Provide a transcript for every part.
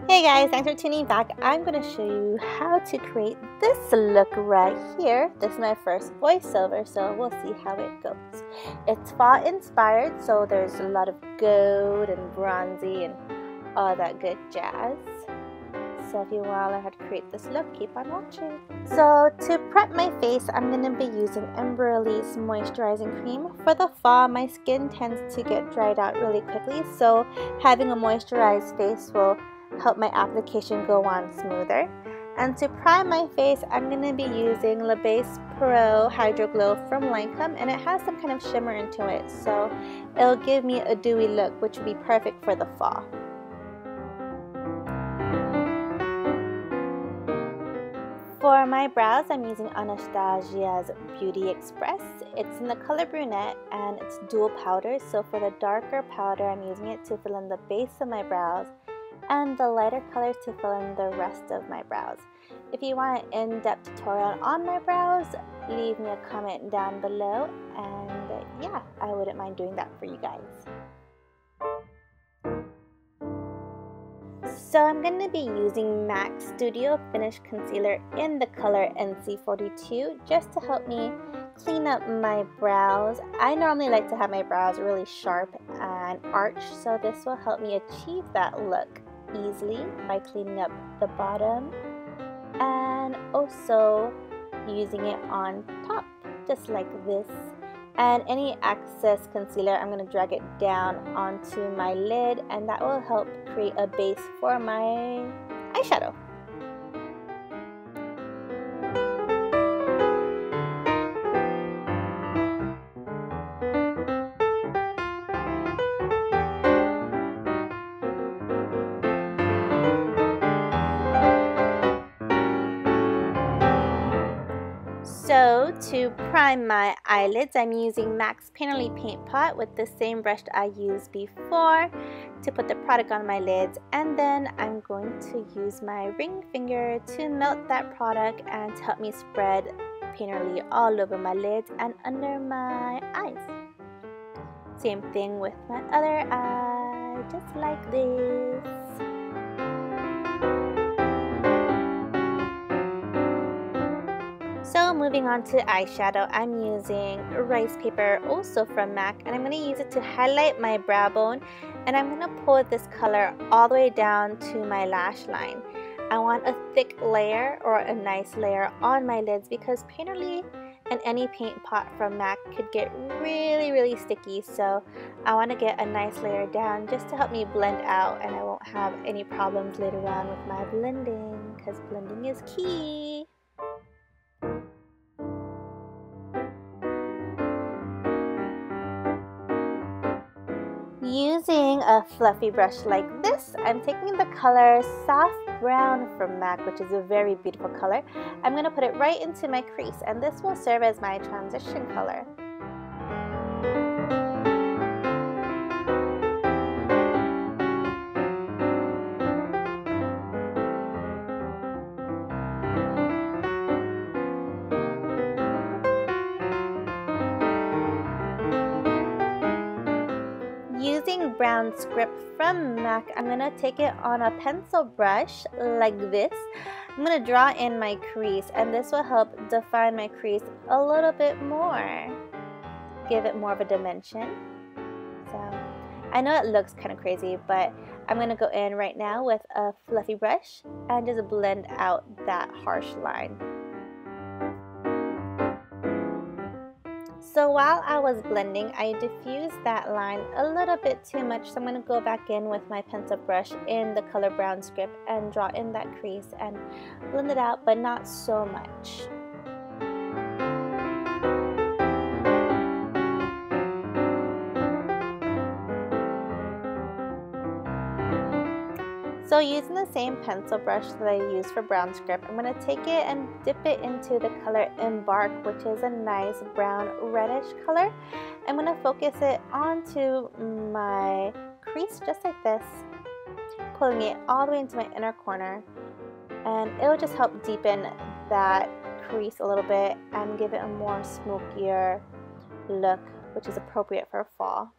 Hey guys, thanks for tuning back. I'm going to show you how to create this look right here. This is my first voiceover, so we'll see how it goes. It's fall inspired, so there's a lot of gold and bronzy and all that good jazz. So if you want to learn how to create this look, keep on watching. So to prep my face, I'm going to be using Embryolisse moisturizing cream. For the fall, my skin tends to get dried out really quickly, so having a moisturized face will help my application go on smoother. And to prime my face, I'm going to be using Le Base Pro Hydra Glow from Lancome, and it has some kind of shimmer into it, so it'll give me a dewy look, which would be perfect for the fall. For my brows, I'm using Anastasia's Beauty Express. It's in the color Brunette and it's dual powder, so for the darker powder, I'm using it to fill in the base of my brows and the lighter color to fill in the rest of my brows. If you want an in-depth tutorial on my brows, leave me a comment down below, and yeah, I wouldn't mind doing that for you guys. So I'm going to be using MAC Studio Finish Concealer in the color NC42 just to help me clean up my brows. I normally like to have my brows really sharp and arched, so this will help me achieve that look easily by cleaning up the bottom and also using it on top just like this. And any excess concealer, I'm going to drag it down onto my lid, and that will help create a base for my eyeshadow. So to prime my eyelids, I'm using MAC's Painterly Paint Pot with the same brush I used before to put the product on my lids, and then I'm going to use my ring finger to melt that product and to help me spread Painterly all over my lids and under my eyes. Same thing with my other eye, just like this. So moving on to eyeshadow, I'm using Ricepaper, also from MAC, and I'm going to use it to highlight my brow bone, and I'm going to pull this color all the way down to my lash line. I want a thick layer or a nice layer on my lids because Painterly and any paint pot from MAC could get really sticky, so I want to get a nice layer down just to help me blend out, and I won't have any problems later on with my blending because blending is key. Using a fluffy brush like this, I'm taking the color Soft Brown from MAC, which is a very beautiful color. I'm going to put it right into my crease, and this will serve as my transition color. Using brown script from MAC, I'm going to take it on a pencil brush like this. I'm going to draw in my crease, and this will help define my crease a little bit more. Give it more of a dimension. So I know it looks kind of crazy, but I'm going to go in right now with a fluffy brush and just blend out that harsh line. So while I was blending, I diffused that line a little bit too much, so I'm going to go back in with my pencil brush in the color brown script and draw in that crease and blend it out, but not so much. So using the same pencil brush that I used for brown script, I'm going to take it and dip it into the color Embark, which is a nice brown reddish color. I'm going to focus it onto my crease just like this, pulling it all the way into my inner corner, and it will just help deepen that crease a little bit and give it a more smokier look, which is appropriate for fall.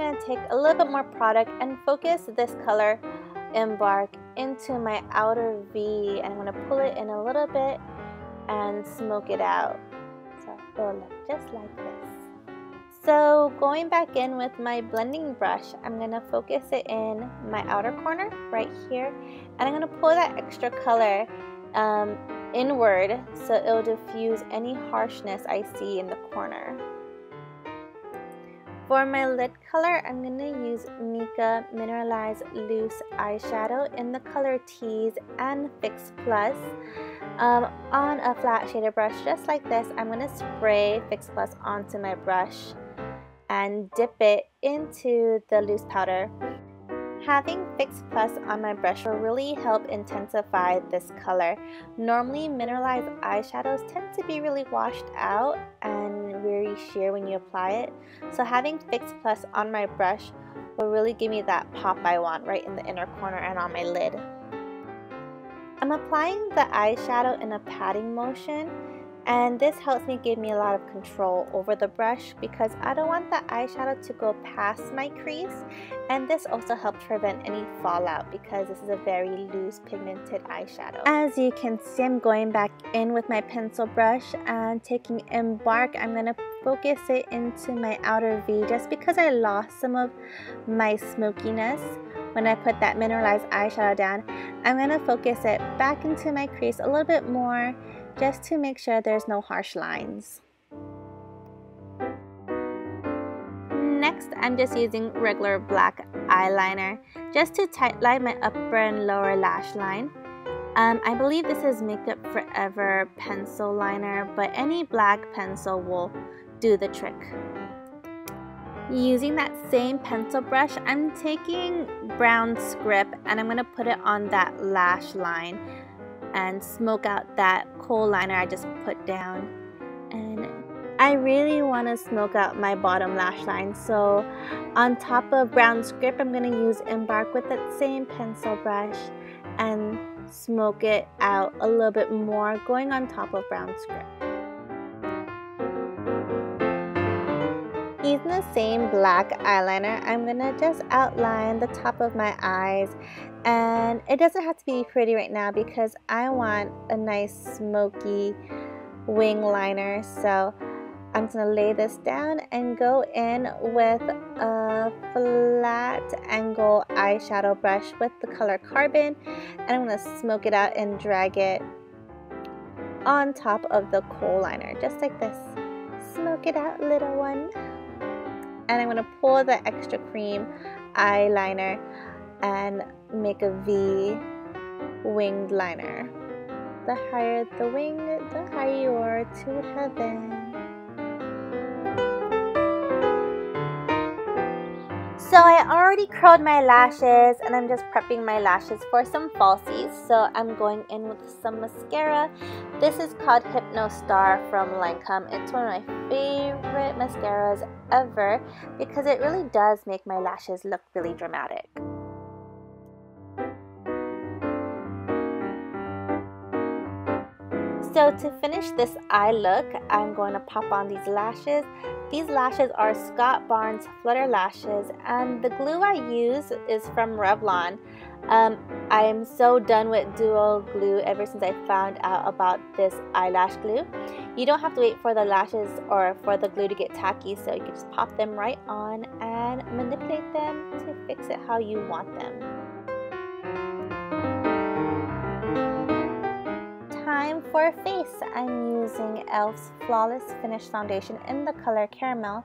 going to take a little bit more product and focus this color, Embark, into my outer V, and I'm going to pull it in a little bit and smoke it out. So it'll look just like this. So going back in with my blending brush, I'm going to focus it in my outer corner right here, and I'm going to pull that extra color inward so it'll diffuse any harshness I see in the corner. For my lid color, I'm going to use Mica Mineralize Loose Eyeshadow in the color Tease and Fix Plus. On a flat shader brush just like this, I'm going to spray Fix Plus onto my brush and dip it into the loose powder. Having Fix Plus on my brush will really help intensify this color. Normally, mineralized eyeshadows tend to be really washed out and very sheer when you apply it. So having Fix Plus on my brush will really give me that pop I want right in the inner corner and on my lid. I'm applying the eyeshadow in a patting motion, and this helps me give me a lot of control over the brush because I don't want the eyeshadow to go past my crease, and this also helps prevent any fallout because this is a very loose pigmented eyeshadow. As you can see, I'm going back in with my pencil brush and taking Embark. I'm going to focus it into my outer V just because I lost some of my smokiness when I put that mineralized eyeshadow down. I'm going to focus it back into my crease a little bit more just to make sure there's no harsh lines. Next, I'm just using regular black eyeliner just to tightline my upper and lower lash line. I believe this is Makeup Forever pencil liner, but any black pencil will do the trick. Using that same pencil brush, I'm taking brown script and I'm going to put it on that lash line and smoke out that kohl liner I just put down. And I really want to smoke out my bottom lash line, so on top of brown script, I'm going to use Embark with that same pencil brush and smoke it out a little bit more, going on top of brown script. Using the same black eyeliner, I'm going to just outline the top of my eyes, and it doesn't have to be pretty right now because I want a nice smoky wing liner. So I'm going to lay this down and go in with a flat angle eyeshadow brush with the color Carbon, and I'm going to smoke it out and drag it on top of the kohl liner just like this. Smoke it out, little one. And I'm going to pull the extra cream eyeliner and make a V winged liner. The higher the wing, the higher you are to heaven. So I already curled my lashes and I'm just prepping my lashes for some falsies. So I'm going in with some mascara. This is called Hypnose from Lancome. It's one of my favorite mascaras ever because it really does make my lashes look really dramatic. So to finish this eye look, I'm going to pop on these lashes. These lashes are Scott Barnes Flutter lashes, and the glue I use is from Revlon. I am so done with dual glue ever since I found out about this eyelash glue. You don't have to wait for the lashes or for the glue to get tacky, so you can just pop them right on and manipulate them to fix it how you want them. Time for a face. I'm using E.L.F's Flawless Finish Foundation in the color Caramel,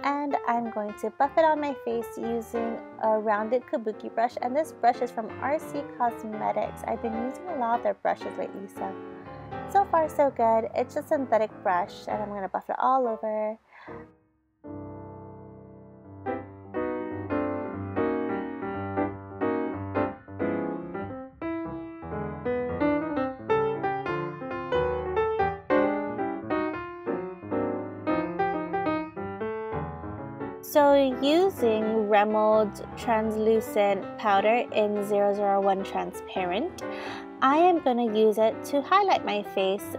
and I'm going to buff it on my face using a rounded kabuki brush, and this brush is from RC Cosmetics. I've been using a lot of their brushes lately, so far so good. It's a synthetic brush, and I'm going to buff it all over. So using Rimmel's translucent powder in 001 transparent, I am going to use it to highlight my face,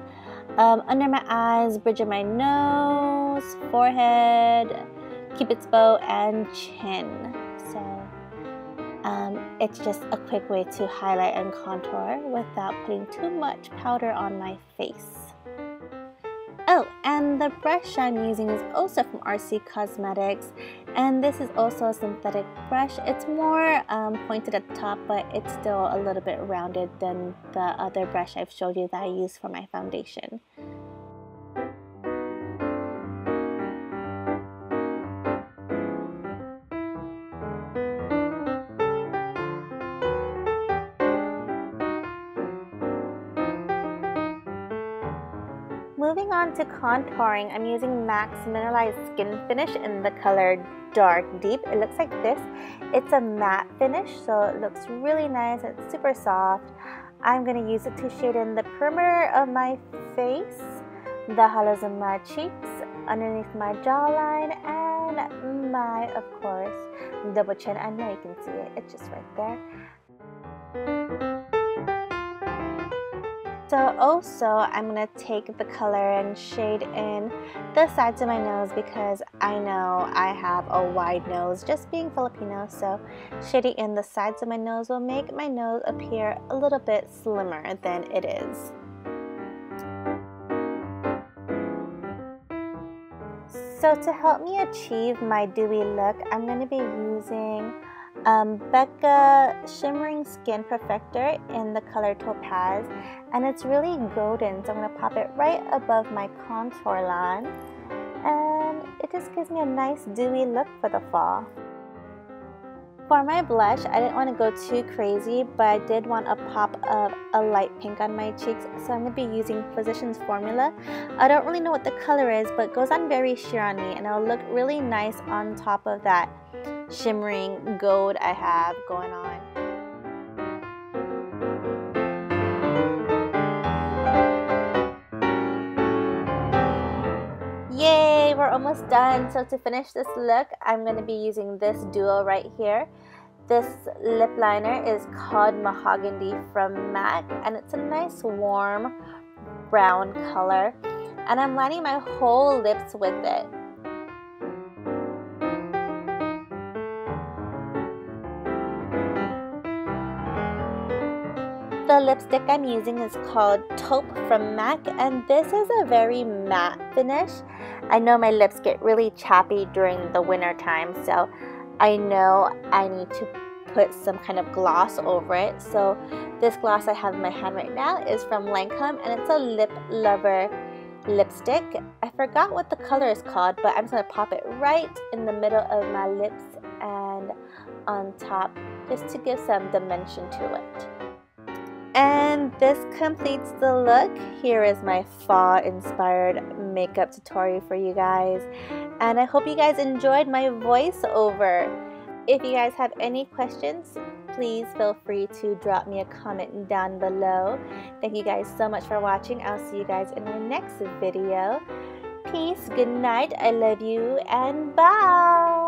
under my eyes, bridge of my nose, forehead, Cupid's bow, and chin. So it's just a quick way to highlight and contour without putting too much powder on my face. Oh, and the brush I'm using is also from RC Cosmetics, and this is also a synthetic brush. It's more pointed at the top, but it's still a little bit rounded than the other brush I've showed you that I use for my foundation. Moving on to contouring, I'm using MAC's Mineralize Skinfinish in the color Dark Deep. It looks like this. It's a matte finish, so it looks really nice. It's super soft. I'm going to use it to shade in the perimeter of my face, the hollows of my cheeks, underneath my jawline, and my, of course, double chin. I know you can see it. It's just right there. So also, I'm going to take the color and shade in the sides of my nose because I know I have a wide nose, just being Filipino, so shading in the sides of my nose will make my nose appear a little bit slimmer than it is. So to help me achieve my dewy look, I'm going to be using Becca Shimmering Skin Perfector in the color Topaz, and it's really golden, so I'm going to pop it right above my contour line, and it just gives me a nice dewy look for the fall. For my blush, I didn't want to go too crazy, but I did want a pop of a light pink on my cheeks, so I'm going to be using Physicians Formula. I don't really know what the color is, but it goes on very sheer on me, and it'll look really nice on top of that shimmering gold I have going on. Yay, we're almost done. So to finish this look, I'm going to be using this duo right here. This lip liner is called Mahogany from MAC, and it's a nice warm brown color, and I'm lining my whole lips with it. The lipstick I'm using is called Taupe from MAC, and this is a very matte finish. I know my lips get really chappy during the winter time, so I know I need to put some kind of gloss over it. So this gloss I have in my hand right now is from Lancome, and it's a Lip Lover lipstick. I forgot what the color is called, but I'm just going to pop it right in the middle of my lips and on top, just to give some dimension to it. And this completes the look. Here is my fall inspired makeup tutorial for you guys, and I hope you guys enjoyed my voiceover. If you guys have any questions, please feel free to drop me a comment down below. Thank you guys so much for watching. I'll see you guys in my next video. Peace, good night, I love you, and bye!